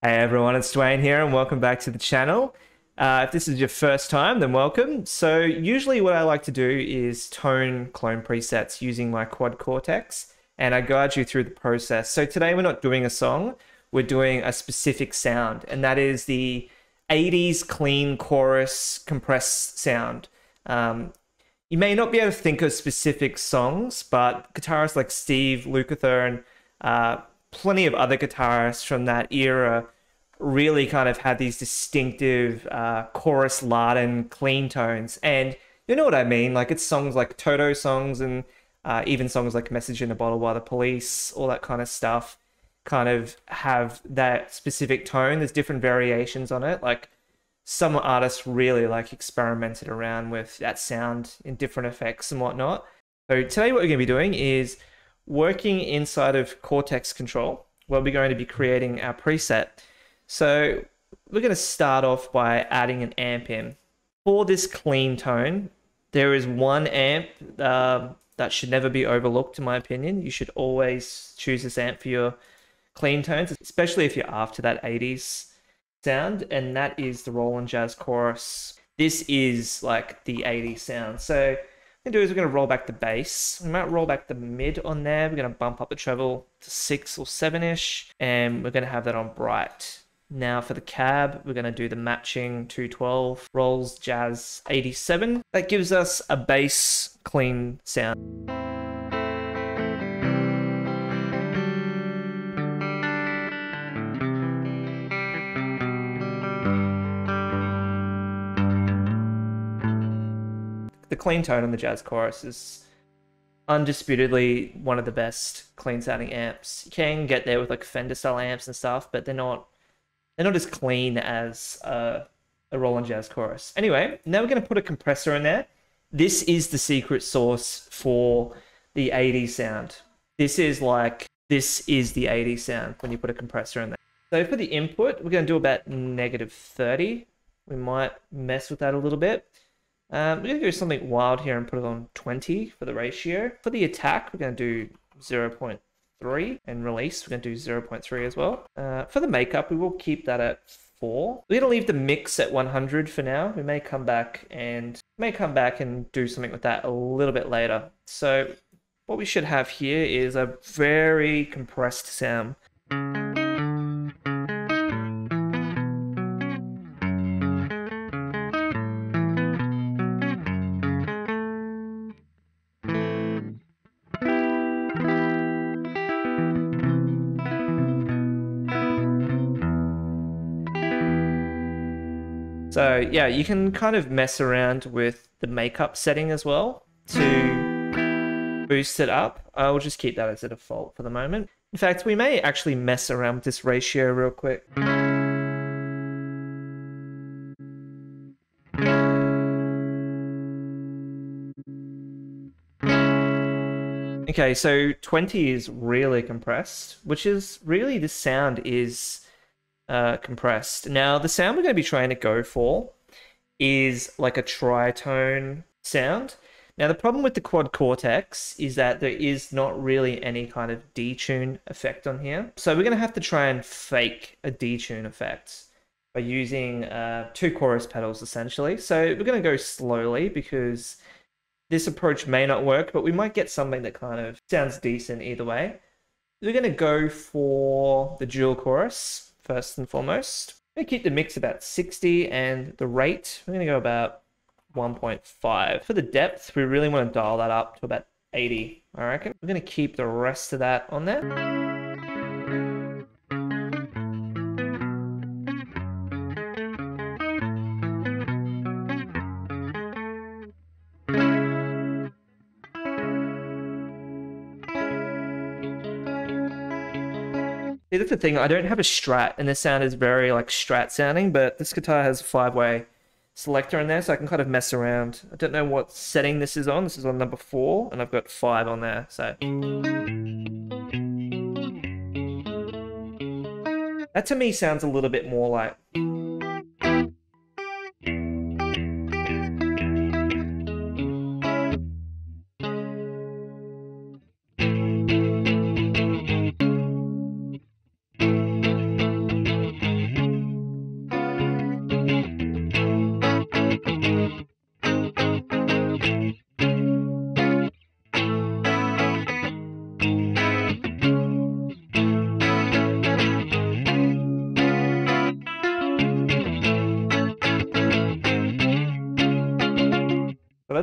Hey everyone, it's Dwayne here and welcome back to the channel. If this is your first time, then welcome. So usually what I like to do is tone clone presets using my Quad Cortex, and I guide you through the process. So today we're not doing a song, we're doing a specific sound, and that is the 80s clean chorus compressed sound. You may not be able to think of specific songs, but guitarists like Steve Lukather and plenty of other guitarists from that era really kind of had these distinctive chorus laden clean tones. And you know what I mean? Like, it's songs like Toto songs and even songs like Message in a Bottle by the Police, all that kind of stuff kind of have that specific tone. There's different variations on it. Like, some artists really like experimented around with that sound in different effects and whatnot. So today what we're going to be doing is working inside of Cortex Control, where we're going to be creating our preset. So we're going to start off by adding an amp in. For this clean tone, there is one amp that should never be overlooked, in my opinion. You should always choose this amp for your clean tones, especially if you're after that 80s sound, and that is the Roland Jazz Chorus. This is like the 80s sound. So what we're going to do is we're going to roll back the bass. We might roll back the mid on there. We're going to bump up the treble to 6 or 7-ish, and we're going to have that on bright. Now for the cab, we're going to do the matching 212 Rolls Jazz 87. That gives us a bass clean sound. The clean tone on the Jazz Chorus is undisputedly one of the best clean sounding amps. You can get there with like Fender style amps and stuff, but they're not as clean as a Roland Jazz Chorus. Anyway, now we're going to put a compressor in there. This is the secret sauce for the 80s sound. This is the 80s sound when you put a compressor in there. So for the input, we're going to do about -30. We might mess with that a little bit. We're going to do something wild here and put it on 20 for the ratio. For the attack, we're going to do 0.3, and release, we're going to do 0.3 as well. For the makeup, we will keep that at 4. We're going to leave the mix at 100 for now. We may come back and do something with that a little bit later. So what we should have here is a very compressed sound. So yeah, you can kind of mess around with the makeup setting as well to boost it up. I will just keep that as a default for the moment. In fact, we may actually mess around with this ratio real quick. Okay, so 20 is really compressed, which is really, this sound is compressed. Now, the sound we're going to be trying to go for is like a tritone sound. Now, the problem with the Quad Cortex is that there is not really any kind of detune effect on here. So we're going to have to try and fake a detune effect by using 2 chorus pedals, essentially. So we're going to go slowly because this approach may not work, but we might get something that kind of sounds decent either way. We're going to go for the dual chorus first and foremost. I'm going to keep the mix about 60, and the rate, we're going to go about 1.5. For the depth, we really want to dial that up to about 80, I reckon. We're going to keep the rest of that on there. See, that's the thing, I don't have a Strat, and this sound is very like Strat sounding, but this guitar has a 5-way selector in there, so I can kind of mess around. I don't know what setting this is on. This is on number 4, and I've got 5 on there, so. That to me sounds a little bit more like.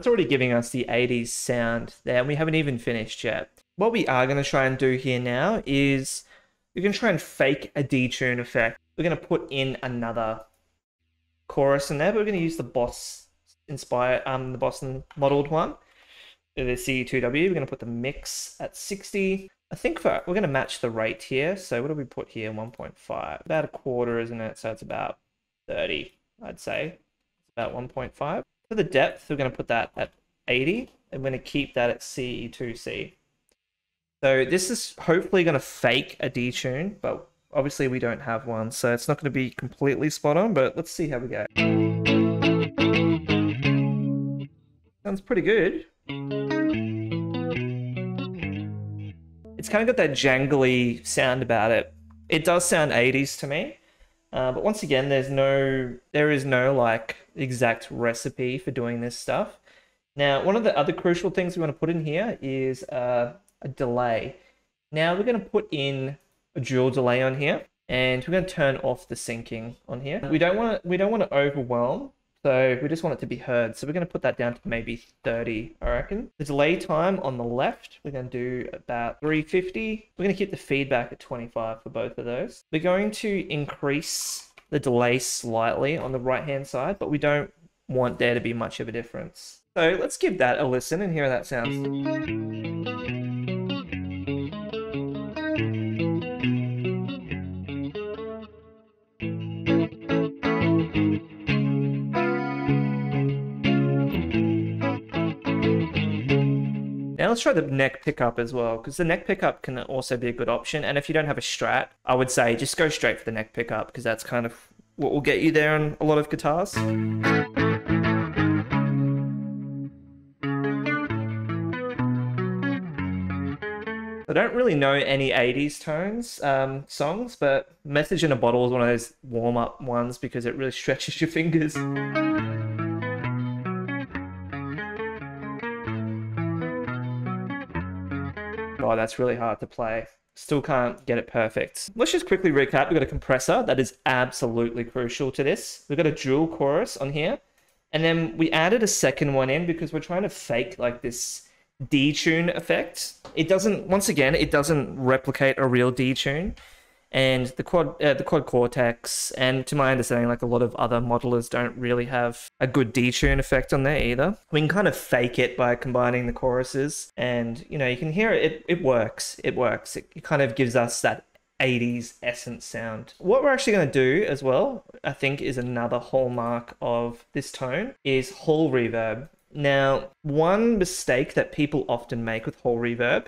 that's already giving us the 80s sound there, and we haven't even finished yet. What we are going to try and do here now is we're going to try and fake a detune effect. We're going to put in another chorus in there, but we're going to use the Boss inspired, the Boston modeled one, the CE2W. We're going to put the mix at 60. I think we're going to match the rate here. So what do we put here? 1.5. About a quarter, isn't it? So it's about 30, I'd say. It's about 1.5. For the depth, we're going to put that at 80. And we're going to keep that at CE2C. So this is hopefully going to fake a detune, but obviously we don't have one. So it's not going to be completely spot on, but let's see how we go. Sounds pretty good. It's kind of got that jangly sound about it. It does sound 80s to me. But once again, there is no like exact recipe for doing this stuff. Now, one of the other crucial things we want to put in here is a delay. Now we're going to put in a dual delay on here, and we're going to turn off the syncing on here. We don't want to overwhelm, so we just want it to be heard. So we're going to put that down to maybe 30, I reckon. The delay time on the left, we're going to do about 350. We're going to keep the feedback at 25 for both of those. We're going to increase the delay slightly on the right-hand side, but we don't want there to be much of a difference. So let's give that a listen and hear how that sounds. Now let's try the neck pickup as well, because the neck pickup can also be a good option. And if you don't have a Strat, I would say just go straight for the neck pickup, because that's kind of what will get you there on a lot of guitars. I don't really know any 80s tones songs, but Message in a Bottle is one of those warm-up ones because it really stretches your fingers. Oh, that's really hard to play. Still can't get it perfect. Let's just quickly recap. We've got a compressor that is absolutely crucial to this. We've got a dual chorus on here. And then we added a second one in because we're trying to fake like this detune effect. It doesn't, once again, it doesn't replicate a real detune. And the Quad Cortex, and to my understanding, like a lot of other modelers don't really have a good detune effect on there either. We can kind of fake it by combining the choruses, and you know, you can hear it. It works. It works. It kind of gives us that 80s essence sound. What we're actually going to do as well, I think, is another hallmark of this tone is hall reverb. Now, one mistake that people often make with hall reverb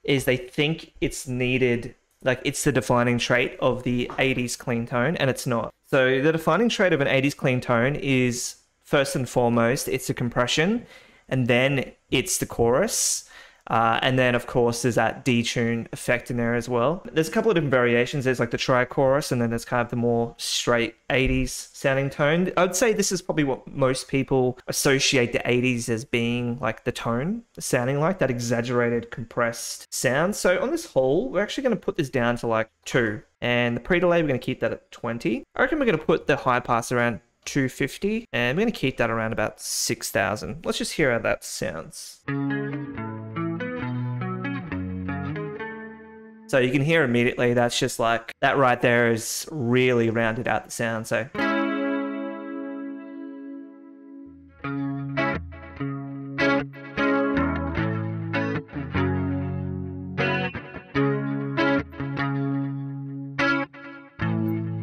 is they think it's needed, like it's the defining trait of the 80s clean tone, and it's not. So the defining trait of an 80s clean tone is, first and foremost, it's the compression, and then it's the chorus. And then, of course, there's that detune effect in there as well. There's a couple of different variations. There's like the tri-chorus, and then there's kind of the more straight 80s sounding tone. I'd say this is probably what most people associate the 80s as being like the tone, sounding like that exaggerated compressed sound. So on this whole, we're actually going to put this down to like 2. And the pre-delay, we're going to keep that at 20. I reckon we're going to put the high pass around 250, and we're going to keep that around about 6,000. Let's just hear how that sounds. So you can hear immediately that's just like, that right there is really rounded out the sound. So I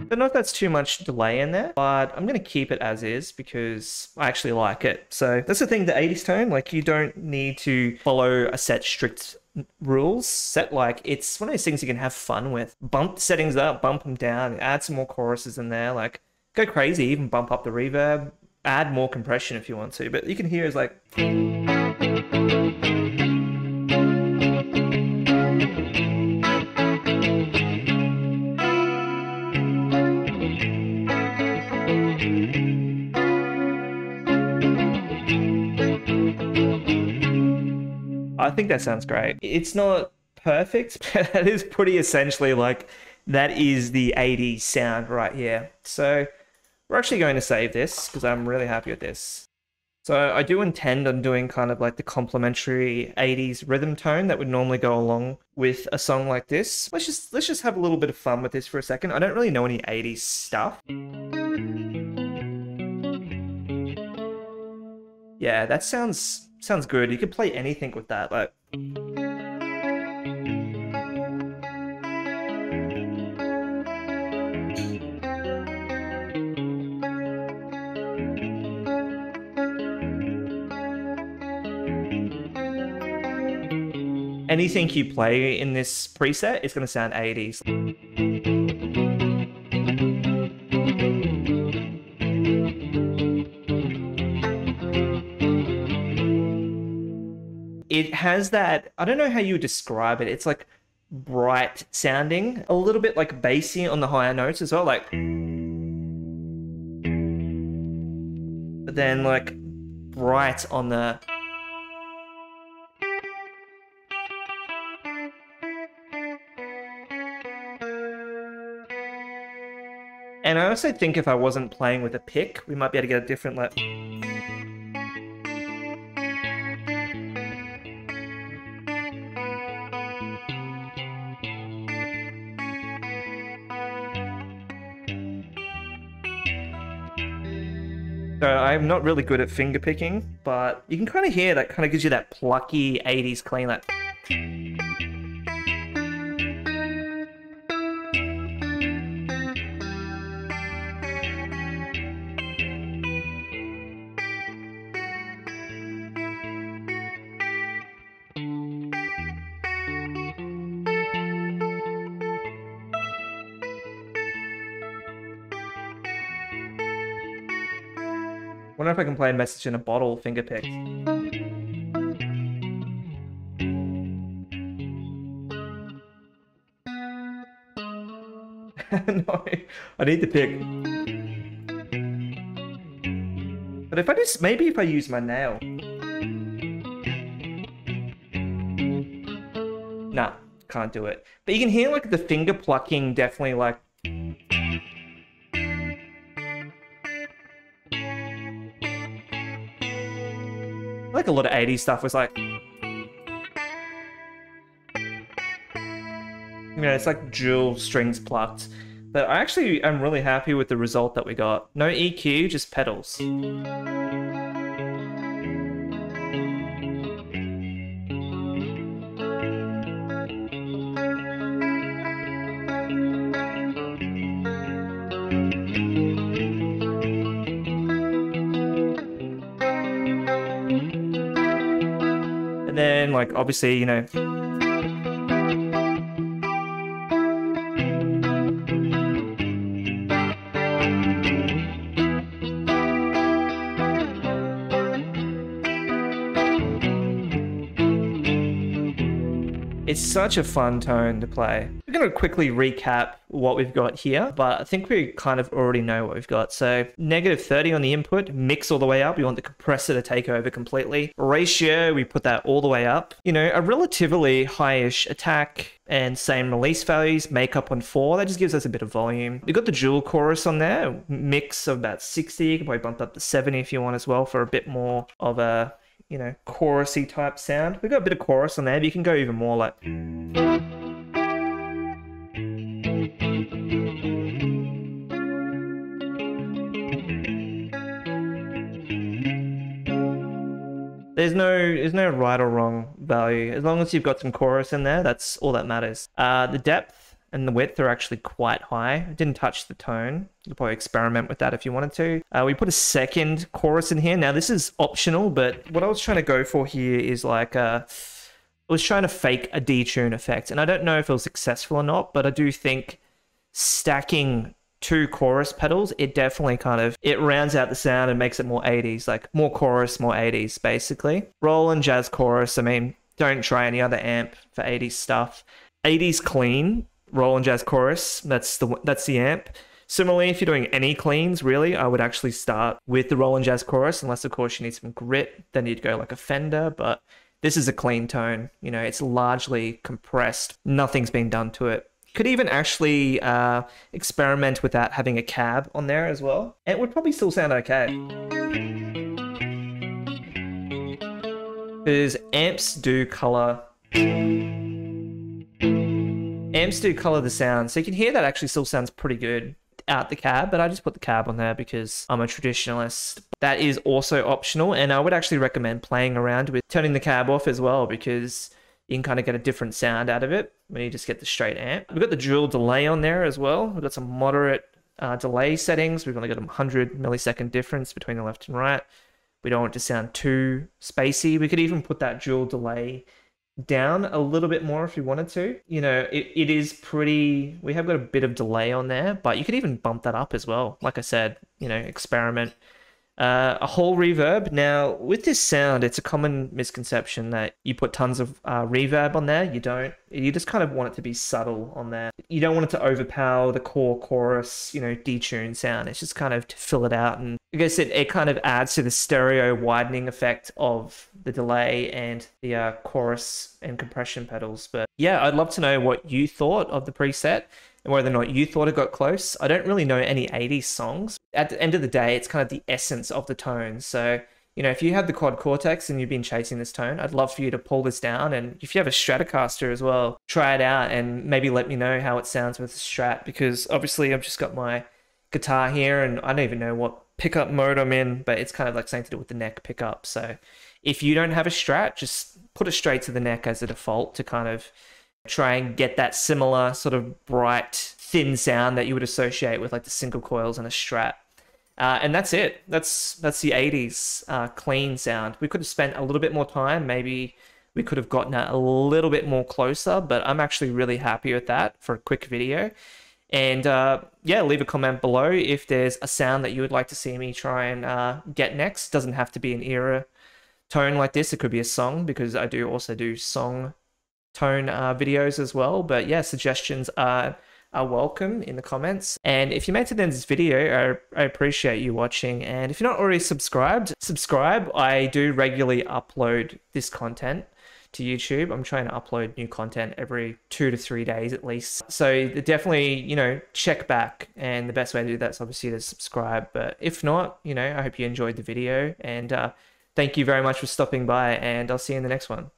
don't know if that's too much delay in there, but I'm going to keep it as is because I actually like it. So that's the thing, the 80s tone, like you don't need to follow a set strict rules set. Like it's one of those things you can have fun with. Bump the settings up, bump them down, add some more choruses in there, like go crazy, even bump up the reverb, add more compression if you want to, but you can hear it's like I think that sounds great. It's not perfect, but that is pretty essentially like, that is the 80s sound right here. So we're actually going to save this because I'm really happy with this. So I do intend on doing kind of like the complementary 80s rhythm tone that would normally go along with a song like this. Let's just have a little bit of fun with this for a second. I don't really know any 80s stuff. Yeah, that sounds good. You could play anything with that, like. Anything you play in this preset is going to sound 80s. It has that, I don't know how you would describe it. It's like bright sounding, a little bit like bassy on the higher notes as well, like. But then like bright on the. And I also think if I wasn't playing with a pick, we might be able to get a different like. So I'm not really good at finger picking, but you can kind of hear that kind of gives you that plucky 80s clean, like. Wonder if I can play a message in a bottle finger pick. No, I need the pick. But if I just, maybe if I use my nail. Nah, can't do it. But you can hear like the finger plucking definitely like. Like a lot of 80s stuff was like. You know, it's like dual strings plucked. But I actually am really happy with the result that we got. No EQ, just pedals. And then, like, obviously, you know. It's such a fun tone to play. We're going to quickly recap what we've got here, but I think we kind of already know what we've got. So -30 on the input, mix all the way up. We want the compressor to take over completely. Ratio, we put that all the way up. You know, a relatively high-ish attack and same release values, make up on 4. That just gives us a bit of volume. We've got the dual chorus on there, mix of about 60. You can probably bump up to 70 if you want as well for a bit more of a, you know, chorusy type sound. We've got a bit of chorus on there, but you can go even more like. There's no right or wrong value. As long as you've got some chorus in there, that's all that matters. The depth and the width are actually quite high. I didn't touch the tone. You could probably experiment with that if you wanted to. We put a second chorus in here. Now this is optional, but what I was trying to go for here is like I was trying to fake a detune effect, and I don't know if it was successful or not, but I do think stacking 2 chorus pedals, it definitely kind of, it rounds out the sound and makes it more 80s, like more chorus, more 80s basically. Roland jazz chorus, I mean, don't try any other amp for 80s stuff. 80s clean, Roland jazz chorus, that's the amp. Similarly, if you're doing any cleans, really, I would actually start with the Roland jazz chorus, unless of course you need some grit, then you'd go like a Fender, but this is a clean tone. You know, it's largely compressed. Nothing's been done to it. Could even actually experiment with that, having a cab on there as well. It would probably still sound okay. Because amps do color the sound. So you can hear that actually still sounds pretty good out the cab, but I just put the cab on there because I'm a traditionalist. That is also optional, and I would actually recommend playing around with turning the cab off as well, because you can kind of get a different sound out of it when you just get the straight amp. We've got the dual delay on there as well. We've got some moderate delay settings. We've only got a 100 millisecond difference between the left and right. We don't want it to sound too spacey. We could even put that dual delay down a little bit more if you wanted to. You know, it is pretty, we have got a bit of delay on there, but you could even bump that up as well. Like I said, you know, experiment. A whole reverb. Now, with this sound, it's a common misconception that you put tons of reverb on there. You don't. You just kind of want it to be subtle on there. You don't want it to overpower the core chorus, you know, detune sound. It's just kind of to fill it out. And I guess it kind of adds to the stereo widening effect of the delay and the chorus and compression pedals. But yeah, I'd love to know what you thought of the preset and whether or not you thought it got close. I don't really know any 80s songs. At the end of the day, it's kind of the essence of the tone. So, you know, if you have the Quad Cortex and you've been chasing this tone, I'd love for you to pull this down. And if you have a Stratocaster as well, try it out and maybe let me know how it sounds with the Strat, because obviously I've just got my guitar here and I don't even know what pickup mode I'm in, but it's kind of like something to do with the neck pickup. So if you don't have a Strat, just put it straight to the neck as a default to kind of try and get that similar sort of bright, thin sound that you would associate with like the single coils and a Strat. And that's it. That's the 80s clean sound. We could have spent a little bit more time. Maybe we could have gotten it a little bit more closer, but I'm actually really happy with that for a quick video. And yeah, leave a comment below if there's a sound that you would like to see me try and get next. It doesn't have to be an era tone like this. It could be a song, because I do also do song tone videos as well. But yeah, suggestions are welcome in the comments. And if you made it to the end of this video, I appreciate you watching. And if you're not already subscribed, subscribe. I do regularly upload this content to YouTube. I'm trying to upload new content every 2 to 3 days at least. So definitely, you know, check back. And the best way to do that is obviously to subscribe. But if not, you know, I hope you enjoyed the video. And thank you very much for stopping by, and I'll see you in the next one.